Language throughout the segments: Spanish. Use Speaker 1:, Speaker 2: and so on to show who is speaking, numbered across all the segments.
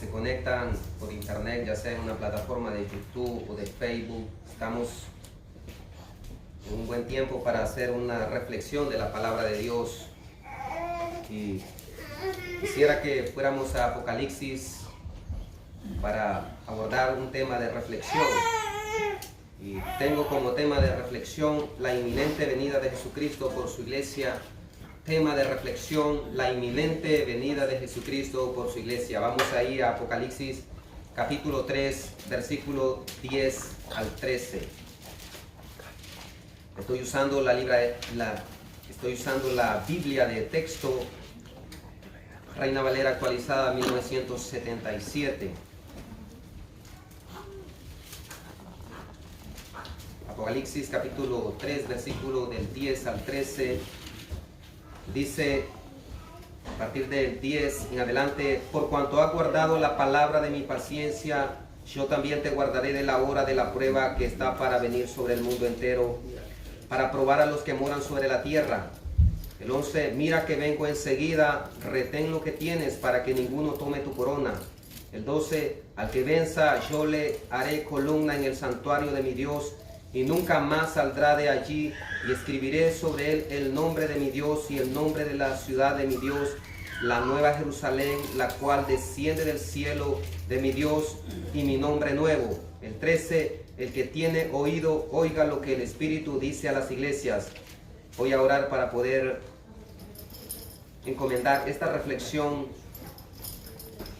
Speaker 1: se conectan por internet, ya sea en una plataforma de YouTube o de Facebook. Estamos en un buen tiempo para hacer una reflexión de la palabra de Dios. Y quisiera que fuéramos a Apocalipsis para abordar un tema de reflexión. Y tengo como tema de reflexión la inminente venida de Jesucristo por su iglesia. Tema de reflexión, la inminente venida de Jesucristo por su iglesia. Vamos a ir a Apocalipsis capítulo 3, versículo 10 al 13. Estoy usando la Biblia de texto Reina Valera actualizada 1977. Apocalipsis capítulo 3, versículo del 10 al 13. Dice, a partir del 10 en adelante: por cuanto has guardado la palabra de mi paciencia, yo también te guardaré de la hora de la prueba que está para venir sobre el mundo entero, para probar a los que moran sobre la tierra. El 11, mira que vengo enseguida, retén lo que tienes para que ninguno tome tu corona. El 12, al que venza yo le haré columna en el santuario de mi Dios, y nunca más saldrá de allí, y escribiré sobre él el nombre de mi Dios y el nombre de la ciudad de mi Dios, la nueva Jerusalén, la cual desciende del cielo de mi Dios, y mi nombre nuevo. El 13, el que tiene oído, oiga lo que el Espíritu dice a las iglesias. Voy a orar para poder encomendar esta reflexión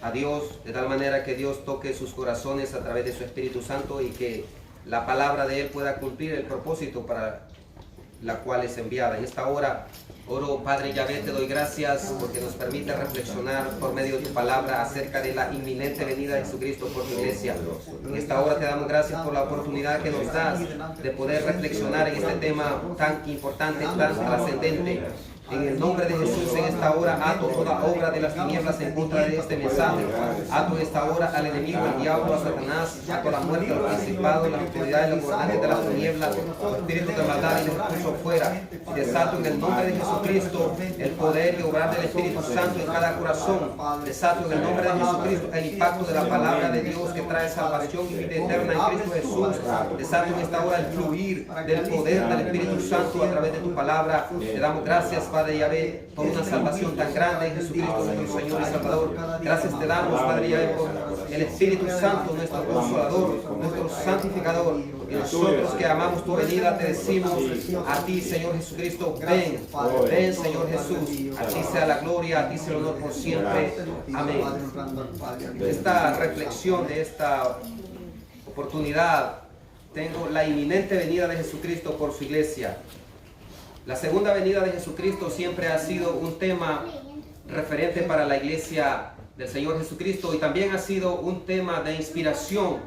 Speaker 1: a Dios, de tal manera que Dios toque sus corazones a través de su Espíritu Santo y que la palabra de Él pueda cumplir el propósito para la cual es enviada. En esta hora oro, Padre Yahvé, te doy gracias porque nos permite reflexionar por medio de tu palabra acerca de la inminente venida de Jesucristo por tu iglesia. En esta hora te damos gracias por la oportunidad que nos das de poder reflexionar en este tema tan importante, tan trascendente. En el nombre de Jesús, en esta hora ato toda obra de las tinieblas en contra de este mensaje. Ato en esta hora al enemigo, al diablo, a Satanás, ato la muerte, al principado, las autoridades, los gobernantes de las tinieblas, los espíritus de maldad y los expulso fuera. Y desato en el nombre de Jesucristo el poder y obrar del Espíritu Santo en cada corazón. Desato en el nombre de Jesucristo el impacto de la palabra de Dios que trae salvación y vida eterna en Cristo Jesús. Desato en esta hora el fluir del poder del Espíritu Santo a través de tu palabra. Te damos gracias, Padre Yahvé, por una salvación tan grande en Jesucristo, nuestro Señor y Salvador. Gracias te damos, Padre Yahvé, por el Espíritu Santo, nuestro Consolador, nuestro Santificador. Y nosotros que amamos tu venida, te decimos a ti, Señor Jesucristo, ven, ven, Señor Jesús. A ti sea la gloria, a ti sea el honor por siempre. Amén. Esta reflexión de esta oportunidad, tengo la inminente venida de Jesucristo por su iglesia. La segunda venida de Jesucristo siempre ha sido un tema referente para la iglesia del Señor Jesucristo y también ha sido un tema de inspiración,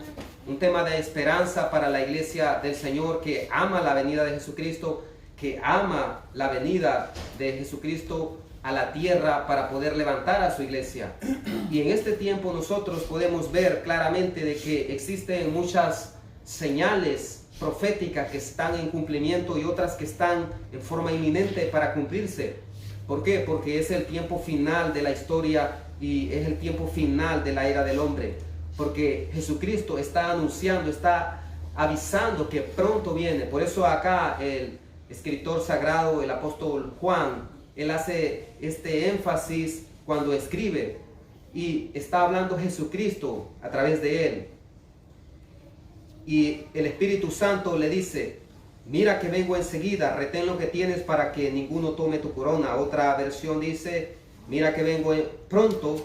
Speaker 1: un tema de esperanza para la iglesia del Señor que ama la venida de Jesucristo, que ama la venida de Jesucristo a la tierra para poder levantar a su iglesia. Y en este tiempo nosotros podemos ver claramente de que existen muchas señales proféticas que están en cumplimiento y otras que están en forma inminente para cumplirse. ¿Por qué? Porque es el tiempo final de la historia y es el tiempo final de la era del hombre. Porque Jesucristo está anunciando, está avisando que pronto viene. Por eso acá el escritor sagrado, el apóstol Juan, él hace este énfasis cuando escribe y está hablando Jesucristo a través de él. Y el Espíritu Santo le dice, mira que vengo enseguida, retén lo que tienes para que ninguno tome tu corona. Otra versión dice, mira que vengo pronto,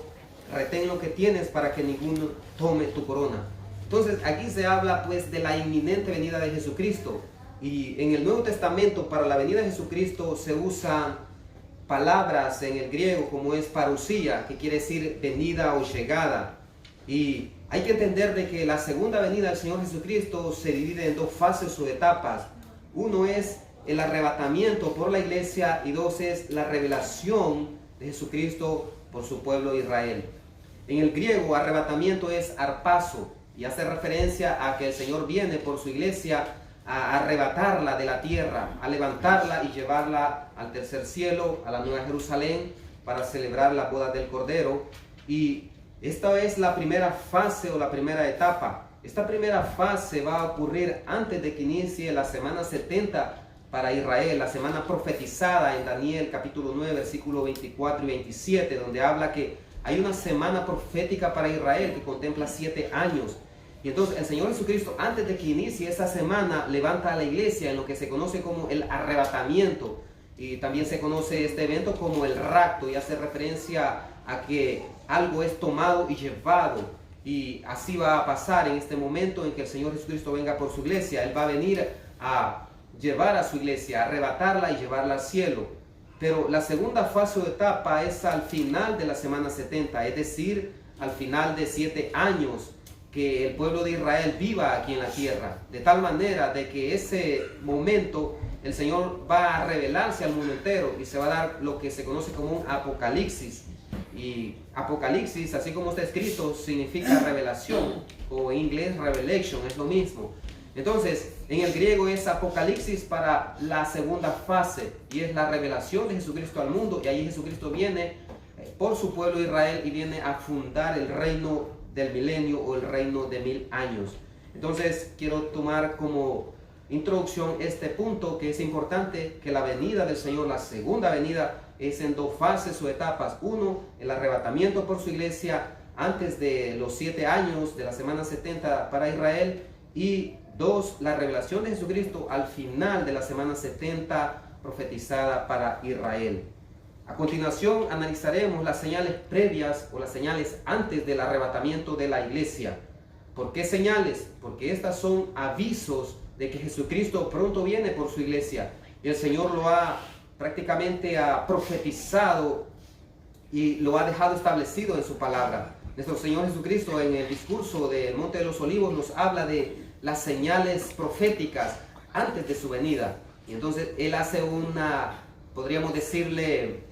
Speaker 1: retén lo que tienes para que ninguno tome tu corona. Entonces aquí se habla pues de la inminente venida de Jesucristo. Y en el Nuevo Testamento para la venida de Jesucristo se usan palabras en el griego como es parusía, que quiere decir venida o llegada. Y hay que entender de que la segunda venida del Señor Jesucristo se divide en dos fases o etapas. Uno es el arrebatamiento por la iglesia y dos es la revelación de Jesucristo por su pueblo Israel. En el griego, arrebatamiento es arpazo y hace referencia a que el Señor viene por su iglesia a arrebatarla de la tierra, a levantarla y llevarla al tercer cielo, a la nueva Jerusalén, para celebrar la boda del Cordero. Y Esta es la primera fase o la primera etapa. Esta primera fase va a ocurrir antes de que inicie la semana 70 para Israel, la semana profetizada en Daniel capítulo 9, versículo 24 y 27, donde habla que hay una semana profética para Israel que contempla 7 años. Y entonces el Señor Jesucristo, antes de que inicie esa semana, levanta a la iglesia en lo que se conoce como el arrebatamiento. Y también se conoce este evento como el rapto, y hace referencia a que algo es tomado y llevado. Y así va a pasar en este momento en que el Señor Jesucristo venga por su iglesia. Él va a venir a llevar a su iglesia, a arrebatarla y llevarla al cielo. Pero la segunda fase o etapa es al final de la semana 70, es decir, al final de 7 años que el pueblo de Israel viva aquí en la tierra. De tal manera de que ese momento el Señor va a revelarse al mundo entero y se va a dar lo que se conoce como un apocalipsis. Y apocalipsis, así como está escrito, significa revelación, o en inglés revelation, es lo mismo. Entonces, en el griego es apocalipsis para la segunda fase, y es la revelación de Jesucristo al mundo, y ahí Jesucristo viene por su pueblo Israel y viene a fundar el reino del milenio o el reino de 1000 años. Entonces, quiero tomar como introducción este punto, que es importante, que la venida del Señor, la segunda venida, es en 2 fases o etapas. Uno, el arrebatamiento por su iglesia antes de los 7 años de la semana 70 para Israel, y 2, la revelación de Jesucristo al final de la semana 70 profetizada para Israel. A continuación analizaremos las señales previas o las señales antes del arrebatamiento de la iglesia. ¿Por qué señales? Porque estas son avisos de que Jesucristo pronto viene por su iglesia, y el Señor lo ha prácticamente profetizado y lo ha dejado establecido en su palabra. Nuestro Señor Jesucristo en el discurso del Monte de los Olivos nos habla de las señales proféticas antes de su venida. Y entonces Él hace podríamos decirle,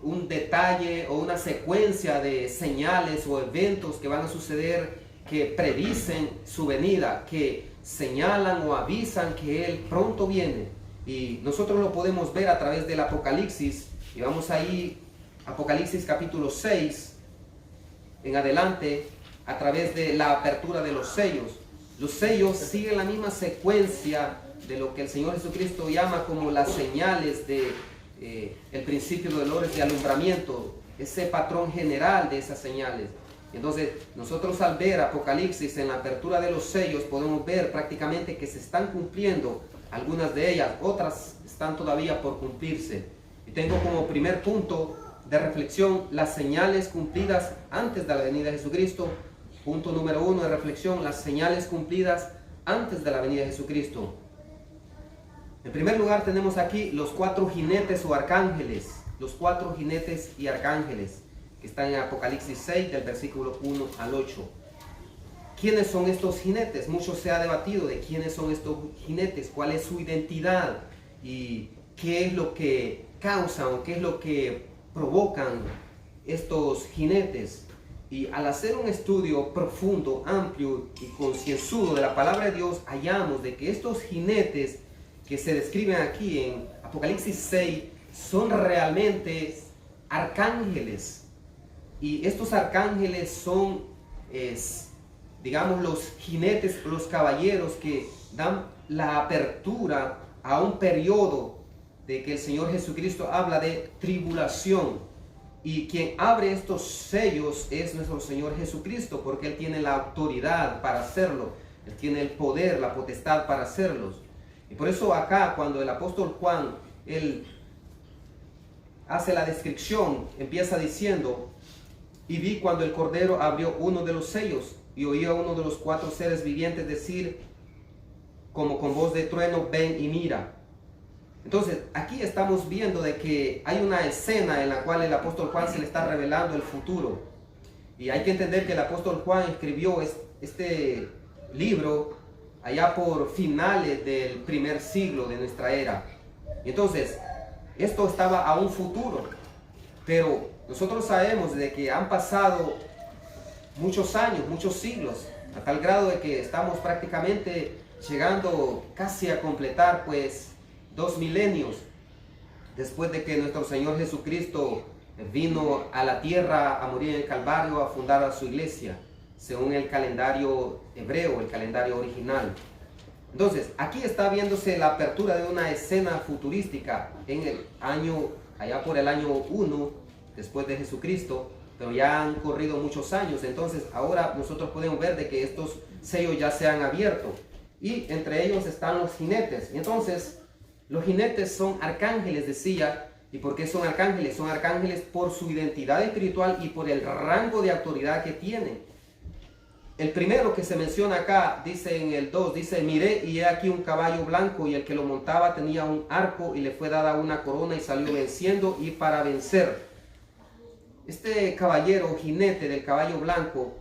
Speaker 1: un detalle o una secuencia de señales o eventos que van a suceder, que predicen su venida, que señalan o avisan que Él pronto viene. Y nosotros lo podemos ver a través del Apocalipsis. Y vamos ahí, Apocalipsis capítulo 6, en adelante, a través de la apertura de los sellos. Los sellos siguen la misma secuencia de lo que el Señor Jesucristo llama como las señales de el principio de dolores de alumbramiento, ese patrón general de esas señales. Entonces, nosotros al ver Apocalipsis en la apertura de los sellos, podemos ver prácticamente que se están cumpliendo algunas de ellas, otras están todavía por cumplirse. Y tengo como primer punto de reflexión las señales cumplidas antes de la venida de Jesucristo. Punto número 1 de reflexión, las señales cumplidas antes de la venida de Jesucristo. En primer lugar tenemos aquí los 4 jinetes o arcángeles, los 4 jinetes y arcángeles, que están en Apocalipsis 6 del versículo 1 al 8. ¿Quiénes son estos jinetes? Mucho se ha debatido de quiénes son estos jinetes, cuál es su identidad y qué es lo que causan o qué es lo que provocan estos jinetes. Y al hacer un estudio profundo, amplio y concienzudo de la palabra de Dios, hallamos de que estos jinetes que se describen aquí en Apocalipsis 6 son realmente arcángeles. Y estos arcángeles son, digamos, los jinetes, los caballeros que dan la apertura a un periodo de que el Señor Jesucristo habla de tribulación. Y quien abre estos sellos es nuestro Señor Jesucristo, porque Él tiene la autoridad para hacerlo. Él tiene el poder, la potestad para hacerlos. Y por eso acá, cuando el apóstol Juan, él hace la descripción, empieza diciendo: y vi cuando el Cordero abrió uno de los sellos, y oí a uno de los 4 seres vivientes decir, como con voz de trueno, ven y mira. Entonces, aquí estamos viendo de que hay una escena en la cual el apóstol Juan se le está revelando el futuro. Y hay que entender que el apóstol Juan escribió este libro allá por finales del primer siglo de nuestra era. Entonces, esto estaba a un futuro. Pero nosotros sabemos de que han pasado muchos años, muchos siglos, a tal grado de que estamos prácticamente llegando casi a completar pues 2 milenios después de que nuestro Señor Jesucristo vino a la tierra a morir en el Calvario, a fundar a su iglesia, según el calendario hebreo, el calendario original. Entonces, aquí está viéndose la apertura de una escena futurística en el año, allá por el año 1 después de Jesucristo, pero ya han corrido muchos años. Entonces, ahora nosotros podemos ver de que estos sellos ya se han abierto, y entre ellos están los jinetes. Y entonces, los jinetes son arcángeles, decía. ¿Y por qué son arcángeles? Son arcángeles por su identidad espiritual y por el rango de autoridad que tienen. El primero que se menciona acá, dice en el 2, dice: miré y he aquí un caballo blanco, y el que lo montaba tenía un arco, y le fue dada una corona, y salió venciendo y para vencer. Este caballero, jinete del caballo blanco,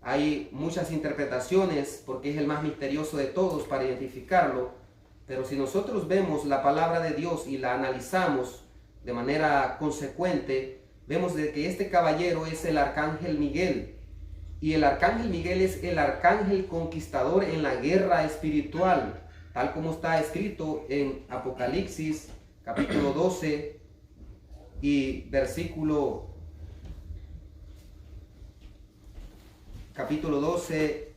Speaker 1: hay muchas interpretaciones porque es el más misterioso de todos para identificarlo. Pero si nosotros vemos la palabra de Dios y la analizamos de manera consecuente, vemos de que este caballero es el arcángel Miguel. Y el arcángel Miguel es el arcángel conquistador en la guerra espiritual, tal como está escrito en Apocalipsis capítulo 12 y capítulo 12,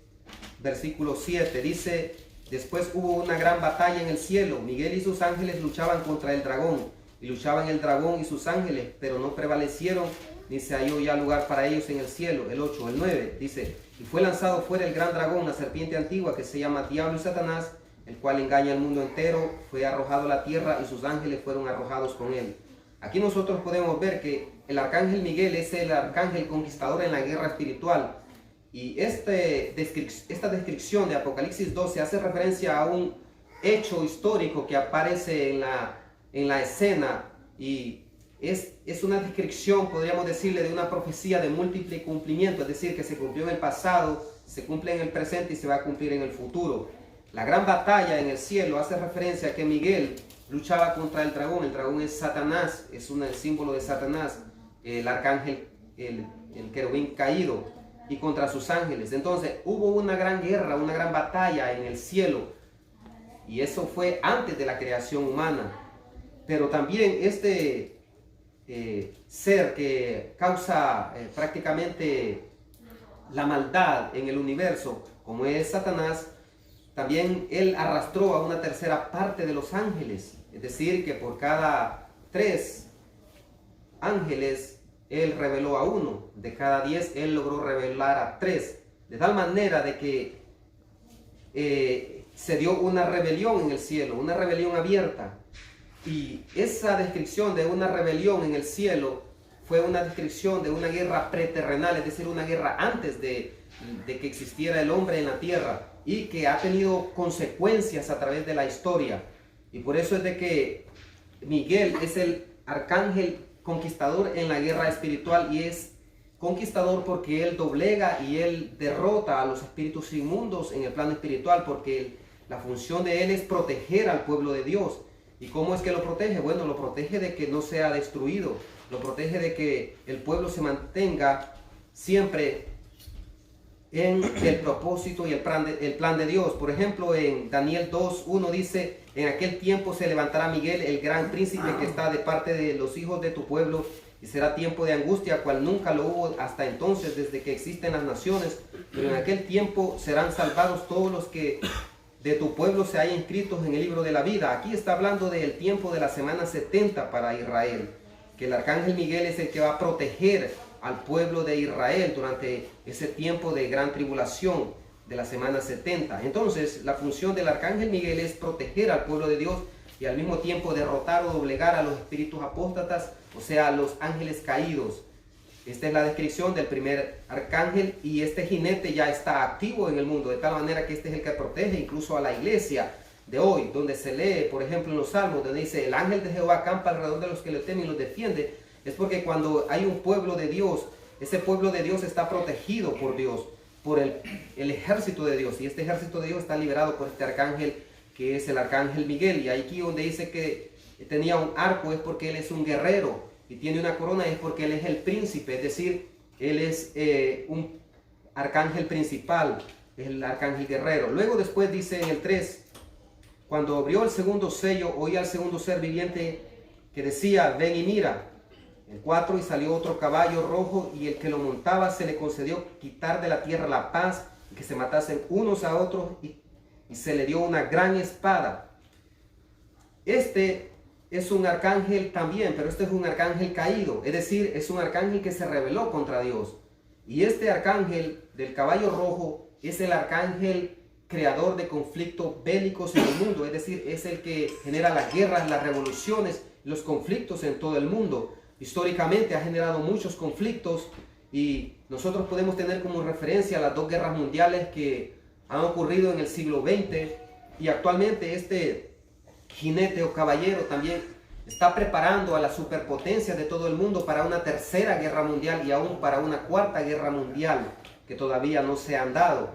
Speaker 1: versículo 7. Dice: después hubo una gran batalla en el cielo. Miguel y sus ángeles luchaban contra el dragón, y luchaban el dragón y sus ángeles, pero no prevalecieron, ni se halló ya lugar para ellos en el cielo. El 8, el 9 dice: y fue lanzado fuera el gran dragón, la serpiente antigua, que se llama Diablo y Satanás, el cual engaña al mundo entero. Fue arrojado a la tierra, y sus ángeles fueron arrojados con él. Aquí nosotros podemos ver que el arcángel Miguel es el arcángel conquistador en la guerra espiritual. Y esta descripción de Apocalipsis 12 hace referencia a un hecho histórico que aparece en la escena, y es una descripción, podríamos decirle, de una profecía de múltiple cumplimiento, es decir, que se cumplió en el pasado, se cumple en el presente y se va a cumplir en el futuro. La gran batalla en el cielo hace referencia a que Miguel luchaba contra el dragón. El dragón es Satanás, es el símbolo de Satanás, el arcángel, el querubín caído, y contra sus ángeles. Entonces hubo una gran guerra, una gran batalla en el cielo, y eso fue antes de la creación humana. Pero también este ser que causa prácticamente la maldad en el universo, como es Satanás, también él arrastró a una tercera parte de los ángeles. Es decir, que por cada 3 ángeles él reveló a 1, de cada 10 él logró revelar a 3, de tal manera de que se dio una rebelión en el cielo, una rebelión abierta. Y esa descripción de una rebelión en el cielo fue una descripción de una guerra preterrenal, es decir, una guerra antes de que existiera el hombre en la tierra, y que ha tenido consecuencias a través de la historia. Y por eso es de que Miguel es el arcángel conquistador en la guerra espiritual, y es conquistador porque él doblega y él derrota a los espíritus inmundos en el plano espiritual, porque la función de él es proteger al pueblo de Dios. ¿Y cómo es que lo protege? Bueno, lo protege de que no sea destruido, lo protege de que el pueblo se mantenga siempre en el propósito y el plan de Dios. Por ejemplo, en Daniel 2:1 dice: en aquel tiempo se levantará Miguel, el gran príncipe que está de parte de los hijos de tu pueblo, y será tiempo de angustia, cual nunca lo hubo hasta entonces, desde que existen las naciones. Pero en aquel tiempo serán salvados todos los que de tu pueblo se hayan inscritos en el libro de la vida. Aquí está hablando del tiempo de la semana 70 para Israel, que el arcángel Miguel es el que va a proteger al pueblo de Israel durante ese tiempo de gran tribulación de la semana 70. Entonces, la función del arcángel Miguel es proteger al pueblo de Dios, y al mismo tiempo derrotar o doblegar a los espíritus apóstatas, o sea, a los ángeles caídos. Esta es la descripción del primer arcángel, y este jinete ya está activo en el mundo, de tal manera que este es el que protege incluso a la iglesia de hoy, donde se lee, por ejemplo, en los Salmos, donde dice: el ángel de Jehová acampa alrededor de los que le temen y los defiende. Es porque cuando hay un pueblo de Dios, ese pueblo de Dios está protegido por Dios, por el ejército de Dios, y este ejército de Dios está liberado por este arcángel, que es el arcángel Miguel. Y aquí donde dice que tenía un arco es porque él es un guerrero, y tiene una corona es porque él es el príncipe, es decir, él es un arcángel principal, es el arcángel guerrero. Luego después dice en el 3, cuando abrió el segundo sello, oí al segundo ser viviente que decía: ven y mira. El 4, y salió otro caballo rojo, y el que lo montaba se le concedió quitar de la tierra la paz, y que se matasen unos a otros, y se le dio una gran espada. Este es un arcángel también, pero este es un arcángel caído, es decir, es un arcángel que se rebeló contra Dios. Y este arcángel del caballo rojo es el arcángel creador de conflictos bélicos en el mundo, es decir, es el que genera las guerras, las revoluciones, los conflictos en todo el mundo. Históricamente ha generado muchos conflictos y nosotros podemos tener como referencia las dos guerras mundiales que han ocurrido en el siglo XX, y actualmente este jinete o caballero también está preparando a las superpotencias de todo el mundo para una tercera guerra mundial y aún para una cuarta guerra mundial que todavía no se han dado.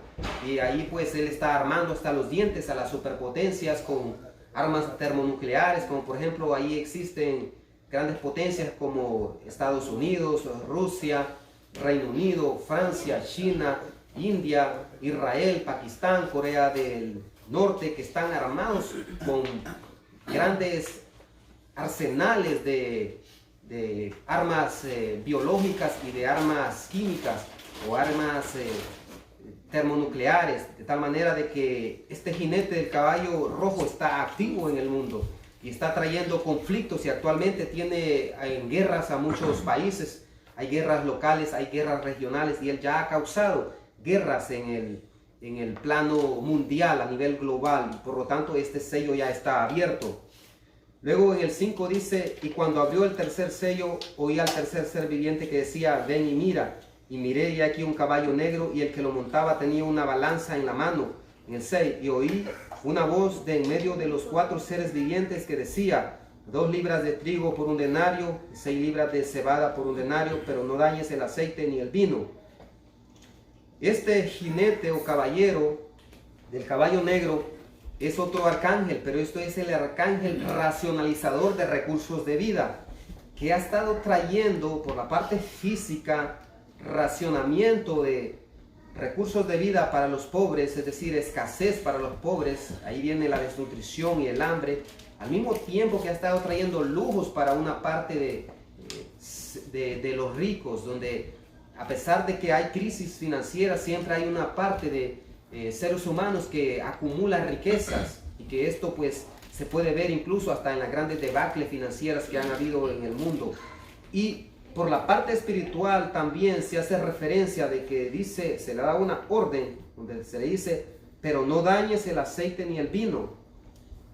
Speaker 1: Y ahí pues él está armando hasta los dientes a las superpotencias con armas termonucleares, como por ejemplo ahí existen grandes potencias como Estados Unidos, Rusia, Reino Unido, Francia, China, India, Israel, Pakistán, Corea del Norte, que están armados con grandes arsenales de armas biológicas y de armas químicas o armas termonucleares, de tal manera de que este jinete del caballo rojo está activo en el mundo y está trayendo conflictos, y actualmente tiene en guerras a muchos países. Hay guerras locales, hay guerras regionales, y él ya ha causado guerras en el plano mundial, a nivel global, y por lo tanto este sello ya está abierto. Luego en el 5 dice: y cuando abrió el tercer sello, oí al tercer ser viviente que decía: ven y mira. Y miré, y aquí un caballo negro, y el que lo montaba tenía una balanza en la mano. En el 6, y oí una voz de en medio de los 4 seres vivientes que decía: 2 libras de trigo por 1 denario, 6 libras de cebada por 1 denario, pero no dañes el aceite ni el vino. Este jinete o caballero del caballo negro es otro arcángel, pero esto es el arcángel racionalizador de recursos de vida, que ha estado trayendo por la parte física racionamiento de recursos de vida para los pobres, es decir, escasez para los pobres. Ahí viene la desnutrición y el hambre, al mismo tiempo que ha estado trayendo lujos para una parte de los ricos, donde a pesar de que hay crisis financiera, siempre hay una parte de seres humanos que acumulan riquezas, y que esto pues se puede ver incluso hasta en las grandes debacles financieras que han habido en el mundo. Y por la parte espiritual también se hace referencia de que dice, se le da una orden donde se le dice: pero no dañes el aceite ni el vino.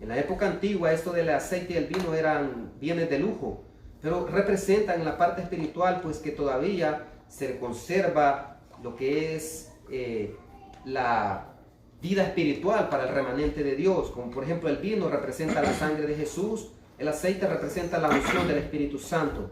Speaker 1: En la época antigua esto del aceite y el vino eran bienes de lujo, pero representan en la parte espiritual pues que todavía se conserva lo que es la vida espiritual para el remanente de Dios, como por ejemplo el vino representa la sangre de Jesús, el aceite representa la unción del Espíritu Santo.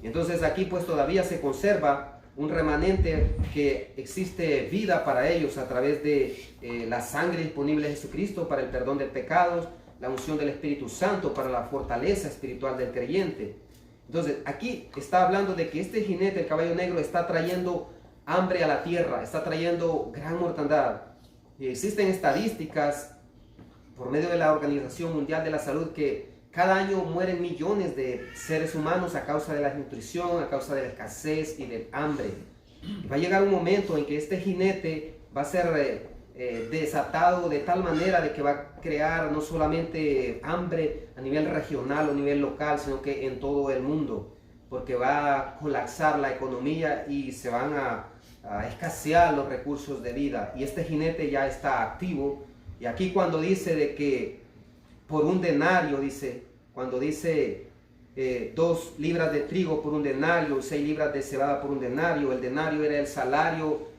Speaker 1: Entonces aquí pues todavía se conserva un remanente que existe vida para ellos a través de la sangre disponible de Jesucristo para el perdón de pecados, la unción del Espíritu Santo para la fortaleza espiritual del creyente. Entonces aquí está hablando de que este jinete, el caballo negro, está trayendo hambre a la tierra, está trayendo gran mortandad. Y existen estadísticas por medio de la Organización Mundial de la Salud que cada año mueren millones de seres humanos a causa de la desnutrición, a causa de la escasez y del hambre. Y va a llegar un momento en que este jinete va a ser desatado de tal manera de que va a crear no solamente hambre a nivel regional o a nivel local, sino que en todo el mundo, porque va a colapsar la economía y se van a escasear los recursos de vida. Y este jinete ya está activo. Y aquí cuando dice de que por 1 denario, dice, cuando dice 2 libras de trigo por 1 denario, 6 libras de cebada por 1 denario, el denario era el salario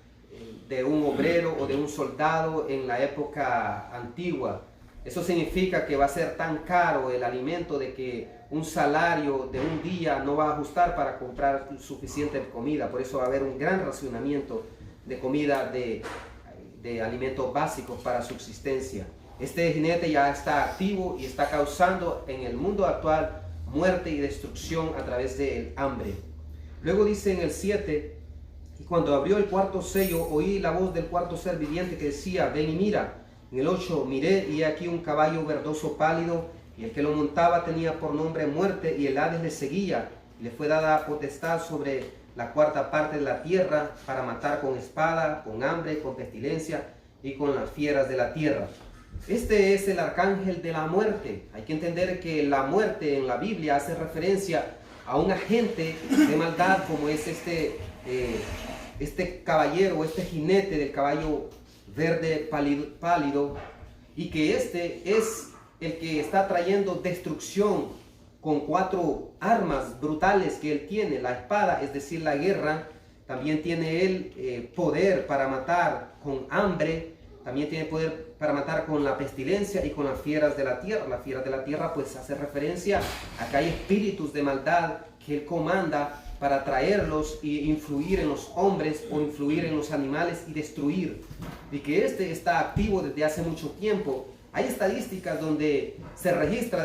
Speaker 1: de un obrero o de un soldado en la época antigua. Eso significa que va a ser tan caro el alimento de que un salario de un día no va a ajustar para comprar suficiente comida. Por eso va a haber un gran racionamiento de comida, de alimentos básicos para subsistencia. Este jinete ya está activo y está causando en el mundo actual muerte y destrucción a través del hambre. Luego dice en el 7: y cuando abrió el 4 sello, oí la voz del 4 ser viviente que decía: ven y mira. En el 8: miré, y aquí un caballo verdoso pálido, y el que lo montaba tenía por nombre Muerte, y el Hades le seguía, y Le fue dada potestad sobre la cuarta parte de la tierra para matar con espada, con hambre, con pestilencia y con las fieras de la tierra. Este es el arcángel de la muerte. Hay que entender que la muerte en la Biblia hace referencia a un agente de maldad como es este caballero, este jinete del caballo verde pálido, y que este es el que está trayendo destrucción con 4 armas brutales que él tiene: la espada, es decir, la guerra. También tiene él poder para matar con hambre, también tiene poder para matar con la pestilencia y con las fieras de la tierra. Las fieras de la tierra pues hace referencia a que hay espíritus de maldad que él comanda para traerlos e influir en los hombres o influir en los animales y destruir. Y que este está activo desde hace mucho tiempo. Hay estadísticas donde se registra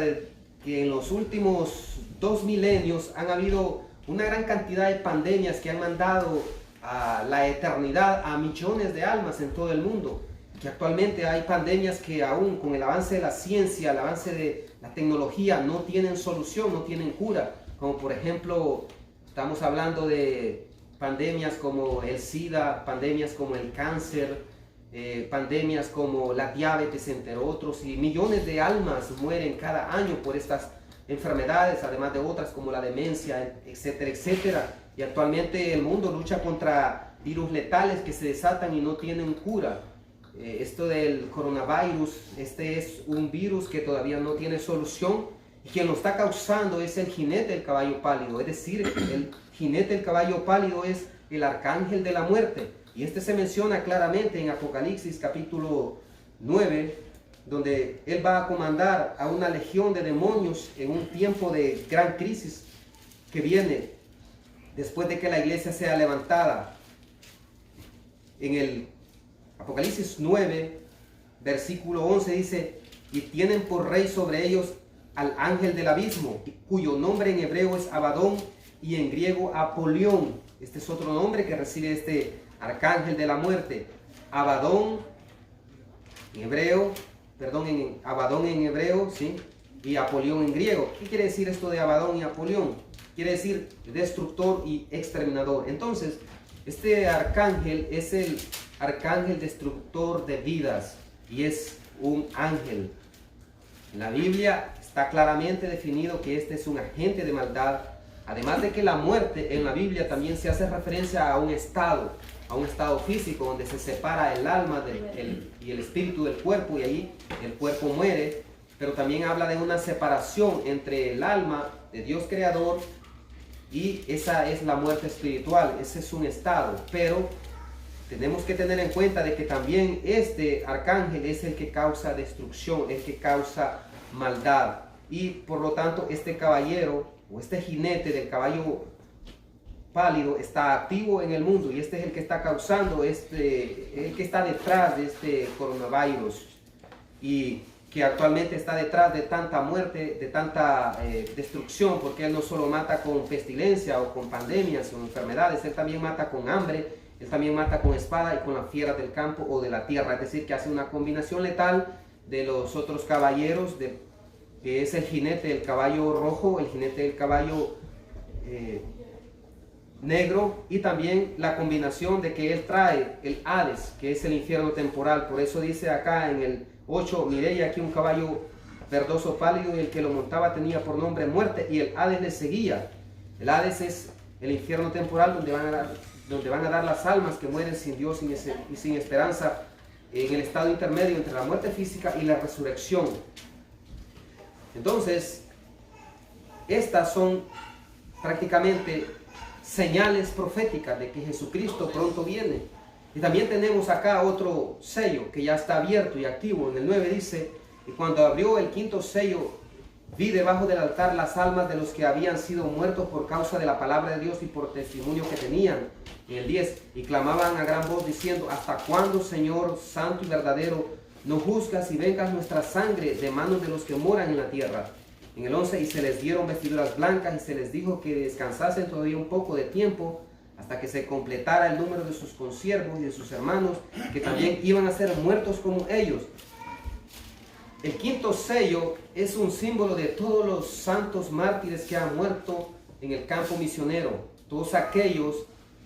Speaker 1: que en los últimos 2 milenios han habido una gran cantidad de pandemias que han mandado a la eternidad a millones de almas en todo el mundo. Que actualmente hay pandemias que aún con el avance de la ciencia, el avance de la tecnología, no tienen solución, no tienen cura. Como por ejemplo, estamos hablando de pandemias como el SIDA, pandemias como el cáncer, pandemias como la diabetes, entre otros, y millones de almas mueren cada año por estas enfermedades, además de otras como la demencia, etcétera, etcétera. Y actualmente el mundo lucha contra virus letales que se desatan y no tienen cura. Esto del coronavirus, este es un virus que todavía no tiene solución, y quien lo está causando es el jinete del caballo pálido. Es decir, el jinete del caballo pálido es el arcángel de la muerte, y este se menciona claramente en Apocalipsis capítulo 9, donde él va a comandar a una legión de demonios en un tiempo de gran crisis que viene después de que la iglesia sea levantada. En el Apocalipsis 9, versículo 11 dice: y tienen por rey sobre ellos al ángel del abismo, cuyo nombre en hebreo es Abadón y en griego Apolión. Este es otro nombre que recibe este arcángel de la muerte. Abadón en hebreo, Abadón en hebreo, ¿sí? Y Apolión en griego. ¿Qué quiere decir esto de Abadón y Apolión? Quiere decir destructor y exterminador. Entonces, este arcángel es el arcángel destructor de vidas y es un ángel. En la Biblia está claramente definido que este es un agente de maldad. Además de que la muerte en la Biblia también se hace referencia a un estado físico donde se separa el alma y el espíritu del cuerpo, y ahí el cuerpo muere. Pero también habla de una separación entre el alma de Dios creador, y esa es la muerte espiritual. Ese es un estado, pero tenemos que tener en cuenta de que también este arcángel es el que causa destrucción, el que causa maldad, y por lo tanto este caballero o este jinete del caballo pálido está activo en el mundo, y este es el que está causando el que está detrás de este coronavirus, y que actualmente está detrás de tanta muerte, de tanta destrucción, porque él no solo mata con pestilencia o con pandemias o enfermedades, él también mata con hambre, él también mata con espada y con las fieras del campo o de la tierra. Es decir, que hace una combinación letal de los otros caballeros, que es el jinete del caballo rojo, el jinete del caballo negro, y también la combinación de que él trae el Hades, que es el infierno temporal. Por eso dice acá en el 8, miré aquí un caballo verdoso pálido, y el que lo montaba tenía por nombre muerte, y el Hades le seguía. El Hades es el infierno temporal donde van a dar las almas que mueren sin Dios y sin esperanza, en el estado intermedio entre la muerte física y la resurrección. Entonces, estas son prácticamente señales proféticas de que Jesucristo pronto viene. Y también tenemos acá otro sello que ya está abierto y activo. En el 9 dice: y cuando abrió el quinto sello, vi debajo del altar las almas de los que habían sido muertos por causa de la palabra de Dios y por testimonio que tenían. En el 10, y clamaban a gran voz diciendo: ¿hasta cuándo, Señor santo y verdadero, no juzgas y vengas nuestra sangre de manos de los que moran en la tierra? En el 11, y se les dieron vestiduras blancas, y se les dijo que descansasen todavía un poco de tiempo, hasta que se completara el número de sus consiervos y de sus hermanos, que también iban a ser muertos como ellos. El quinto sello es un símbolo de todos los santos mártires que han muerto en el campo misionero, todos aquellos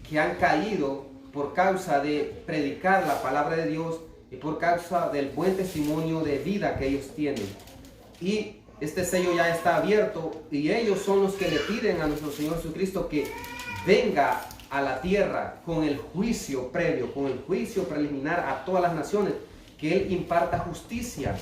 Speaker 1: que han caído por causa de predicar la palabra de Dios y por causa del buen testimonio de vida que ellos tienen. Y este sello ya está abierto y ellos son los que le piden a nuestro Señor Jesucristo que venga a la tierra con el juicio previo, con el juicio preliminar a todas las naciones, que Él imparta justicia.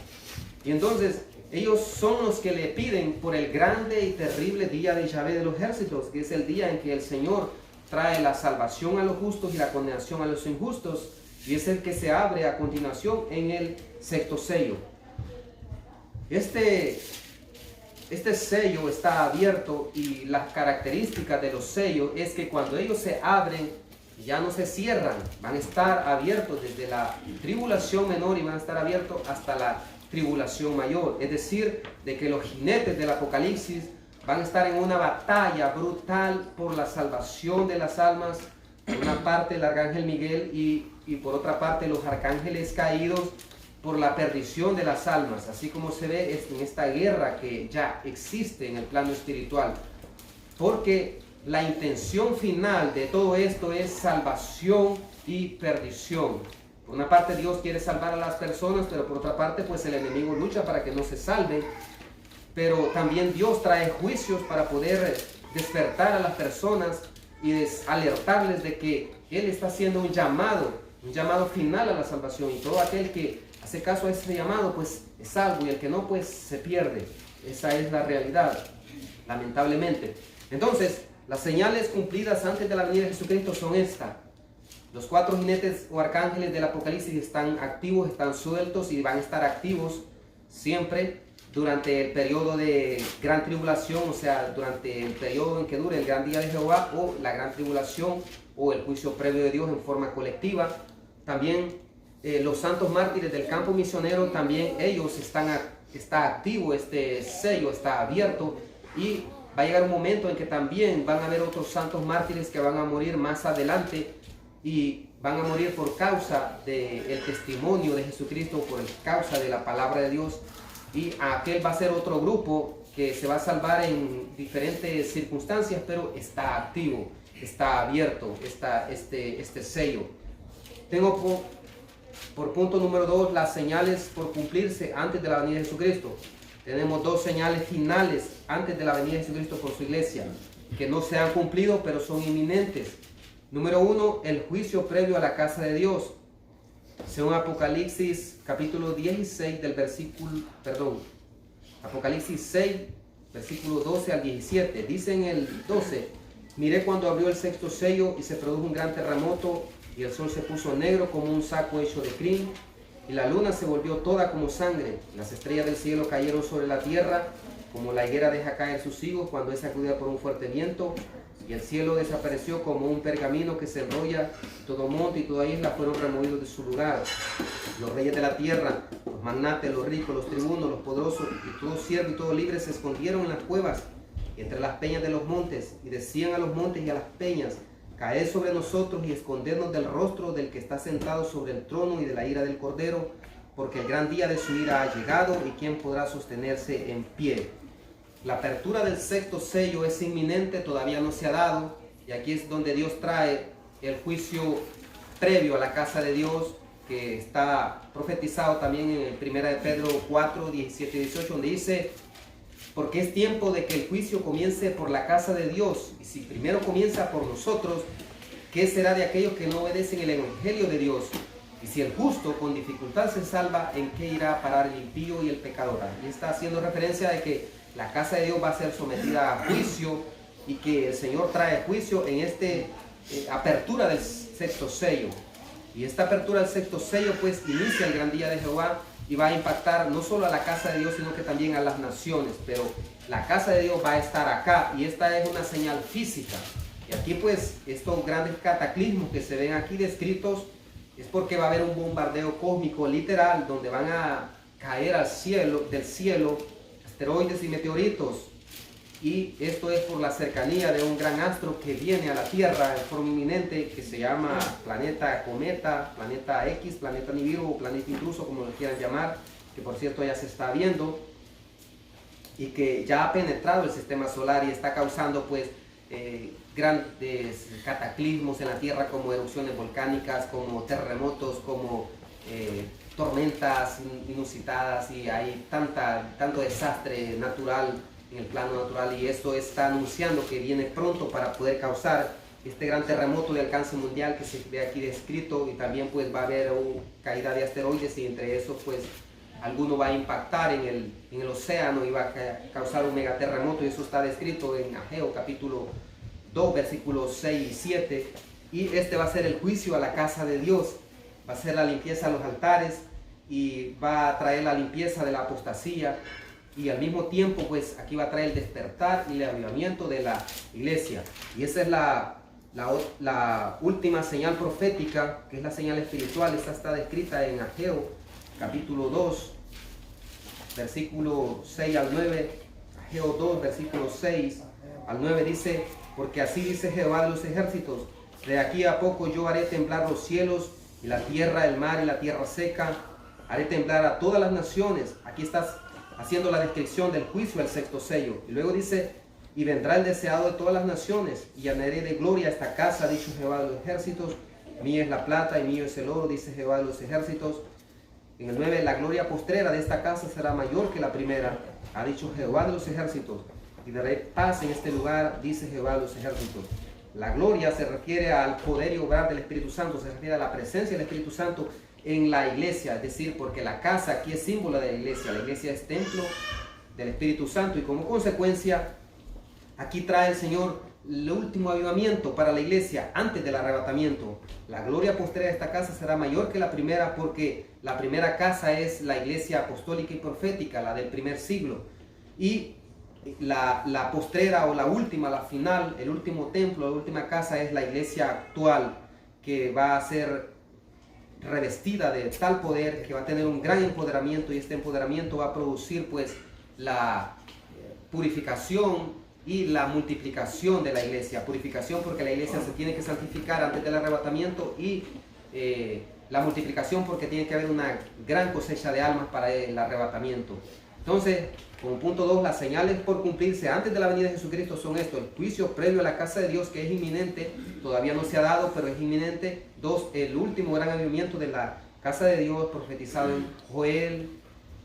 Speaker 1: Y entonces ellos son los que le piden por el grande y terrible día de Yahvé de los ejércitos, que es el día en que el Señor trae la salvación a los justos y la condenación a los injustos, y es el que se abre a continuación en el sexto sello. Este sello está abierto y las características de los sellos es que cuando ellos se abren ya no se cierran, van a estar abiertos desde la tribulación menor y van a estar abiertos hasta la tribulación mayor. Es decir, de que los jinetes del Apocalipsis van a estar en una batalla brutal por la salvación de las almas. Por una parte el arcángel Miguel y por otra parte los arcángeles caídos por la perdición de las almas, así como se ve en esta guerra que ya existe en el plano espiritual. Porque la intención final de todo esto es salvación y perdición. Por una parte Dios quiere salvar a las personas, pero por otra parte pues el enemigo lucha para que no se salven. Pero también Dios trae juicios para poder despertar a las personas y alertarles de que Él está haciendo un llamado final a la salvación, y todo aquel que hace caso a ese llamado pues es salvo, y el que no pues se pierde. Esa es la realidad, lamentablemente. Entonces, las señales cumplidas antes de la venida de Jesucristo son estas. Los 4 jinetes o arcángeles del Apocalipsis están activos, están sueltos y van a estar activos siempre durante el periodo de gran tribulación, o sea, durante el periodo en que dure el gran día de Jehová o la gran tribulación o el juicio previo de Dios en forma colectiva. También los santos mártires del campo misionero, también ellos está activo, este sello está abierto, y va a llegar un momento en que también van a haber otros santos mártires que van a morir más adelante y van a morir por causa del testimonio de Jesucristo, por causa de la palabra de Dios, y aquel va a ser otro grupo que se va a salvar en diferentes circunstancias, pero está activo, está abierto, este sello. Tengo por punto número 2 las señales por cumplirse antes de la venida de Jesucristo. Tenemos 2 señales finales antes de la venida de Jesucristo por su iglesia, que no se han cumplido pero son inminentes. Número 1, el juicio previo a la casa de Dios. Según Apocalipsis capítulo 16 del Apocalipsis 6, versículo 12 al 17. Dice en el 12: miré cuando abrió el sexto sello y se produjo un gran terremoto, y el sol se puso negro como un saco hecho de crin, y la luna se volvió toda como sangre. Las estrellas del cielo cayeron sobre la tierra, como la higuera deja caer sus higos cuando es sacudida por un fuerte viento, y el cielo desapareció como un pergamino que se enrolla, y todo monte y toda isla fueron removidos de su lugar. Los reyes de la tierra, los magnates, los ricos, los tribunos, los poderosos, y todo siervo y todo libre se escondieron en las cuevas y entre las peñas de los montes, y decían a los montes y a las peñas: caed sobre nosotros y escondernos del rostro del que está sentado sobre el trono y de la ira del Cordero, porque el gran día de su ira ha llegado, y quién podrá sostenerse en pie. La apertura del sexto sello es inminente, todavía no se ha dado, y aquí es donde Dios trae el juicio previo a la casa de Dios, que está profetizado también en 1 de Pedro 4, 17 y 18, donde dice: porque es tiempo de que el juicio comience por la casa de Dios, y si primero comienza por nosotros, ¿qué será de aquellos que no obedecen el evangelio de Dios? Y si el justo con dificultad se salva, ¿en qué irá a parar el impío y el pecador? Y está haciendo referencia de que la casa de Dios va a ser sometida a juicio, y que el Señor trae juicio en apertura del sexto sello. Y esta apertura del sexto sello pues inicia el gran día de Jehová, y va a impactar no solo a la casa de Dios, sino que también a las naciones. Pero la casa de Dios va a estar acá, y esta es una señal física. Y aquí pues estos grandes cataclismos que se ven aquí descritos es porque va a haber un bombardeo cósmico literal, donde van a caer del cielo asteroides y meteoritos. Y esto es por la cercanía de un gran astro que viene a la Tierra en forma inminente, que se llama planeta cometa, planeta X, planeta Nibiru o planeta intruso, como lo quieran llamar, que por cierto ya se está viendo, y que ya ha penetrado el sistema solar y está causando pues grandes cataclismos en la tierra, como erupciones volcánicas, como terremotos, como tormentas inusitadas, y hay tanto desastre natural en el plano natural, y esto está anunciando que viene pronto para poder causar este gran terremoto de alcance mundial que se ve aquí descrito. Y también pues va a haber una caída de asteroides, y entre esos pues alguno va a impactar en el océano y va a causar un megaterremoto, y eso está descrito en Ageo capítulo 2 versículos 6 y 7. Y este va a ser el juicio a la casa de Dios, va a ser la limpieza a los altares, y va a traer la limpieza de la apostasía, y al mismo tiempo pues aquí va a traer el despertar y el avivamiento de la iglesia. Y esa es la última señal profética, que es la señal espiritual. Esta está descrita en Ageo capítulo 2 versículo 6 al 9. Ageo 2 versículo 6 al 9 dice: porque así dice Jehová de los ejércitos, de aquí a poco yo haré temblar los cielos y la tierra, el mar y la tierra seca, haré temblar a todas las naciones. Aquí estás haciendo la descripción del juicio del sexto sello. Y luego dice: y vendrá el deseado de todas las naciones, y llenaré de gloria esta casa, ha dicho Jehová de los ejércitos. Mía es la plata y mío es el oro, dice Jehová de los ejércitos. En el 9, la gloria postrera de esta casa será mayor que la primera, ha dicho Jehová de los ejércitos. Y daré paz en este lugar, dice Jehová de los ejércitos. La gloria se refiere al poder y obrar del Espíritu Santo, se refiere a la presencia del Espíritu Santo en la iglesia, es decir, porque la casa aquí es símbolo de la iglesia es templo del Espíritu Santo, y como consecuencia aquí trae el Señor el último avivamiento para la iglesia antes del arrebatamiento. La gloria postrera de esta casa será mayor que la primera, porque la primera casa es la iglesia apostólica y profética, la del primer siglo, y la postrera o la última, la final, el último templo, la última casa es la iglesia actual, que va a ser revestida de tal poder que va a tener un gran empoderamiento, y este empoderamiento va a producir pues la purificación y la multiplicación de la iglesia. Purificación porque la iglesia se tiene que santificar antes del arrebatamiento, y la multiplicación porque tiene que haber una gran cosecha de almas para el arrebatamiento. Entonces, como punto 2, las señales por cumplirse antes de la venida de Jesucristo son esto: el juicio previo a la casa de Dios, que es inminente, todavía no se ha dado, pero es inminente. 2, el último gran avivamiento de la casa de Dios, profetizado en Joel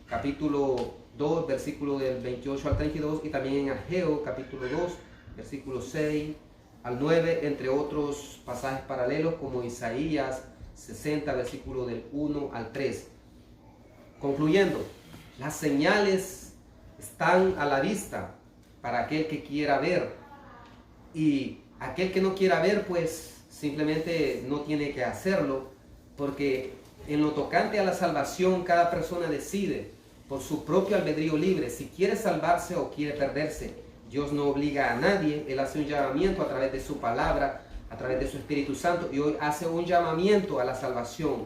Speaker 1: capítulo 2, versículo del 28 al 32, y también en Ageo capítulo 2, versículo 6 al 9, entre otros pasajes paralelos como Isaías 60, versículo del 1 al 3. Concluyendo, las señales están a la vista para aquel que quiera ver, y aquel que no quiera ver pues simplemente no tiene que hacerlo, porque en lo tocante a la salvación cada persona decide por su propio albedrío libre si quiere salvarse o quiere perderse. Dios no obliga a nadie, Él hace un llamamiento a través de su palabra, a través de su Espíritu Santo, y hoy hace un llamamiento a la salvación.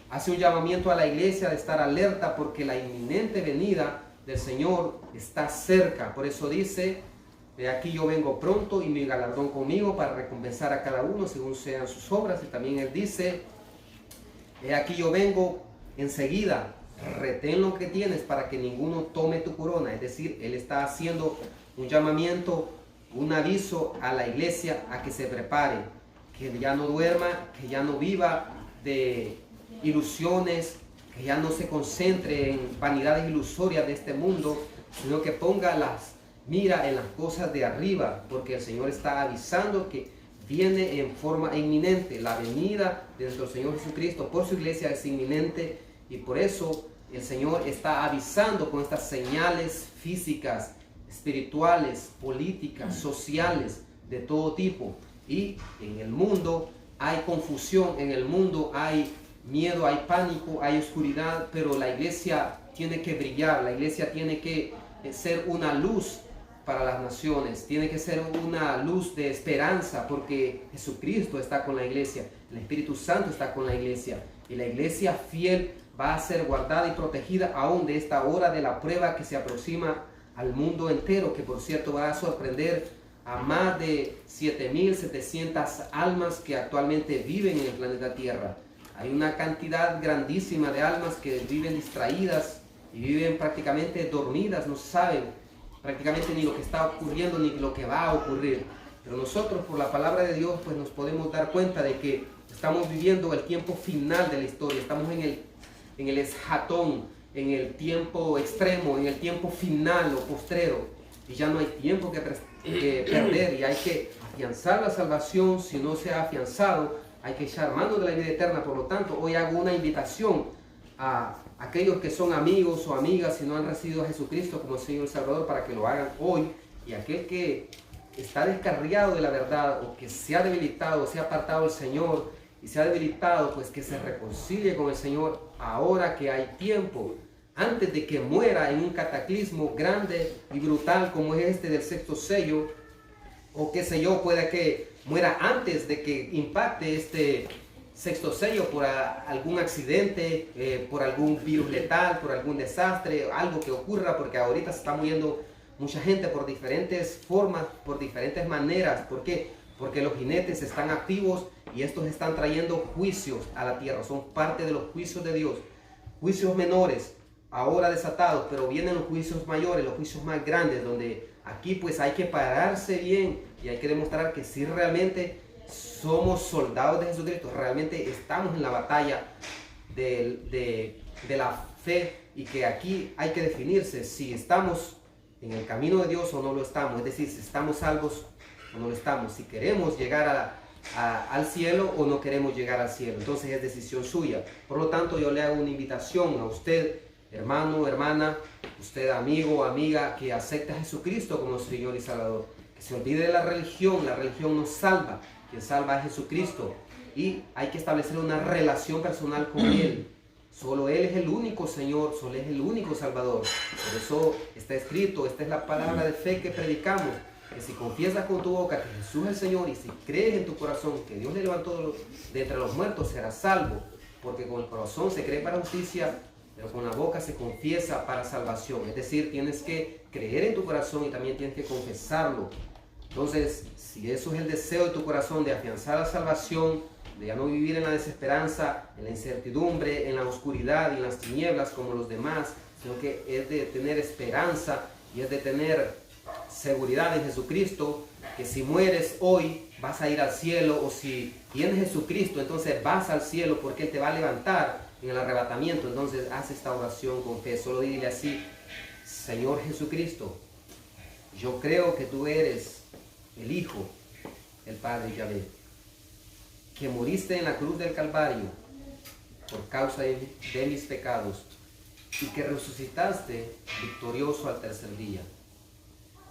Speaker 1: Hace un llamamiento a la iglesia de estar alerta, porque la inminente venida del Señor está cerca. Por eso dice: de aquí yo vengo pronto, y mi galardón conmigo para recompensar a cada uno según sean sus obras. Y también Él dice: de aquí yo vengo enseguida, retén lo que tienes para que ninguno tome tu corona. Es decir, Él está haciendo un llamamiento, un aviso a la iglesia a que se prepare, que ya no duerma, que ya no viva de ilusiones, que ya no se concentre en vanidades ilusorias de este mundo, sino que ponga las mira en las cosas de arriba, porque el Señor está avisando que viene en forma inminente. La venida de nuestro Señor Jesucristo por su iglesia es inminente, y por eso el Señor está avisando con estas señales físicas, espirituales, políticas, sociales, de todo tipo. Y en el mundo hay confusión, en el mundo hay miedo, hay pánico, hay oscuridad, pero la iglesia tiene que brillar, la iglesia tiene que ser una luz para las naciones, tiene que ser una luz de esperanza, porque Jesucristo está con la iglesia, el Espíritu Santo está con la iglesia, y la iglesia fiel va a ser guardada y protegida aún de esta hora de la prueba que se aproxima al mundo entero, que por cierto va a sorprender a más de 7.700 almas que actualmente viven en el planeta Tierra. Hay una cantidad grandísima de almas que viven distraídas y viven prácticamente dormidas, no saben prácticamente ni lo que está ocurriendo ni lo que va a ocurrir. Pero nosotros, por la palabra de Dios, pues nos podemos dar cuenta de que estamos viviendo el tiempo final de la historia. Estamos en el eshatón, en el tiempo extremo, en el tiempo final o postrero. Y ya no hay tiempo que perder, y hay que afianzar la salvación. Si no se ha afianzado, hay que echar mano de la vida eterna. Por lo tanto, hoy hago una invitación a aquellos que son amigos o amigas y no han recibido a Jesucristo como Señor y Salvador, para que lo hagan hoy. Y aquel que está descarriado de la verdad, o que se ha debilitado, se ha apartado del Señor y se ha debilitado, pues que se reconcilie con el Señor ahora que hay tiempo, antes de que muera en un cataclismo grande y brutal como es este del sexto sello, o qué sé yo, pueda que muera antes de que impacte este sexto sello por algún accidente, por algún virus letal, por algún desastre, algo que ocurra, porque ahorita se está muriendo mucha gente por diferentes formas, por diferentes maneras. ¿Por qué? Porque los jinetes están activos y estos están trayendo juicios a la tierra. Son parte de los juicios de Dios. Juicios menores, ahora desatados, pero vienen los juicios mayores, los juicios más grandes, donde aquí pues hay que pararse bien y hay que demostrar que sí realmente somos soldados de Jesucristo, realmente estamos en la batalla de la fe, y que aquí hay que definirse si estamos en el camino de Dios o no lo estamos, es decir, si estamos salvos o no lo estamos, si queremos llegar al cielo o no queremos llegar al cielo. Entonces es decisión suya. Por lo tanto, yo le hago una invitación a usted, hermano, hermana, usted amigo o amiga que acepta a Jesucristo como Señor y Salvador, que se olvide de la religión no salva, quien salva es Jesucristo, y hay que establecer una relación personal con Él. Solo Él es el único Señor, solo Él es el único Salvador. Por eso está escrito, esta es la palabra de fe que predicamos, que si confiesas con tu boca que Jesús es el Señor y si crees en tu corazón que Dios le levantó de entre los muertos, serás salvo. Porque con el corazón se cree para justicia, pero con la boca se confiesa para salvación. Es decir, tienes que creer en tu corazón y también tienes que confesarlo. Entonces, si eso es el deseo de tu corazón, de afianzar la salvación, de ya no vivir en la desesperanza, en la incertidumbre, en la oscuridad y en las tinieblas como los demás, sino que es de tener esperanza y es de tener seguridad en Jesucristo, que si mueres hoy vas a ir al cielo, o si tienes Jesucristo entonces vas al cielo, porque Él te va a levantar en el arrebatamiento. Entonces haz esta oración con fe, solo dile así: Señor Jesucristo, yo creo que tú eres el Hijo, el Padre Yahvé, que moriste en la cruz del Calvario por causa de mis pecados y que resucitaste victorioso al tercer día.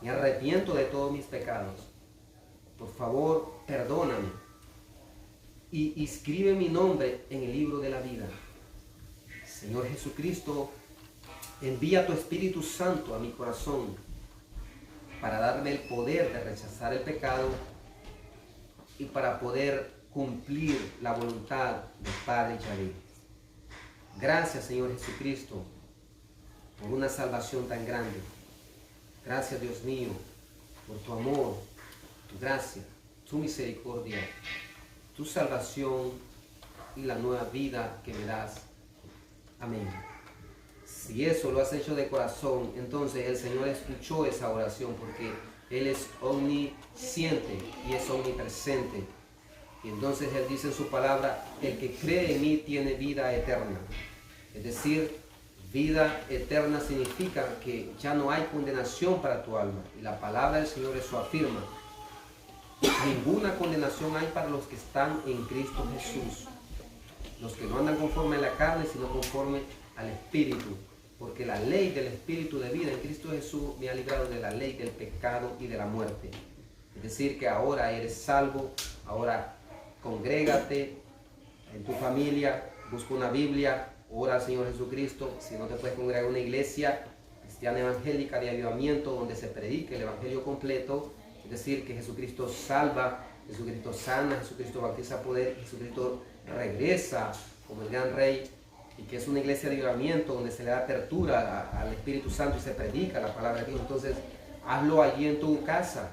Speaker 1: Me arrepiento de todos mis pecados. Por favor, perdóname y inscribe mi nombre en el libro de la vida. Señor Jesucristo, envía tu Espíritu Santo a mi corazón para darme el poder de rechazar el pecado y para poder cumplir la voluntad del Padre Yahvé. Gracias, Señor Jesucristo, por una salvación tan grande. Gracias, Dios mío, por tu amor, tu gracia, tu misericordia, tu salvación y la nueva vida que me das. Amén. Si eso lo has hecho de corazón, entonces el Señor escuchó esa oración, porque Él es omnisciente y es omnipresente. Y entonces Él dice en su palabra: el que cree en mí tiene vida eterna. Es decir, vida eterna significa que ya no hay condenación para tu alma. Y la palabra del Señor eso afirma. Ninguna condenación hay para los que están en Cristo Jesús. Los que no andan conforme a la carne, sino conforme al Espíritu. Porque la ley del Espíritu de vida en Cristo Jesús me ha librado de la ley del pecado y de la muerte. Es decir, que ahora eres salvo, ahora congrégate en tu familia, busca una Biblia, ora al Señor Jesucristo. Si no te puedes congregar en una iglesia cristiana evangélica de avivamiento donde se predique el Evangelio completo, es decir, que Jesucristo salva, Jesucristo sana, Jesucristo bautiza poder, Jesucristo regresa como el gran Rey, y que es una iglesia de avivamiento donde se le da apertura al Espíritu Santo y se predica la palabra de Dios. Entonces hazlo allí en tu casa,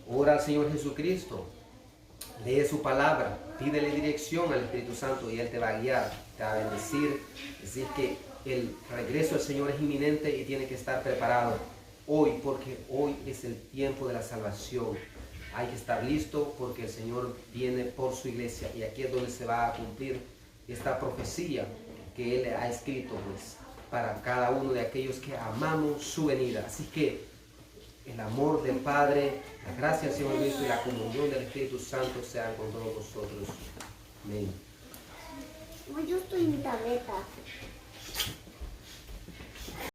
Speaker 1: ora al Señor Jesucristo, lee su palabra, pídele dirección al Espíritu Santo y Él te va a guiar, te va a bendecir. Es decir, que el regreso del Señor es inminente y tiene que estar preparado hoy, porque hoy es el tiempo de la salvación. hay que estar listo porque el Señor viene por su iglesia y aquí es donde se va a cumplir esta profecía que Él ha escrito pues para cada uno de aquellos que amamos su venida. Así que el amor del Padre, la gracia del Señor Jesucristo y la comunión del Espíritu Santo sean con todos vosotros. Amén.
Speaker 2: Yo estoy en tableta.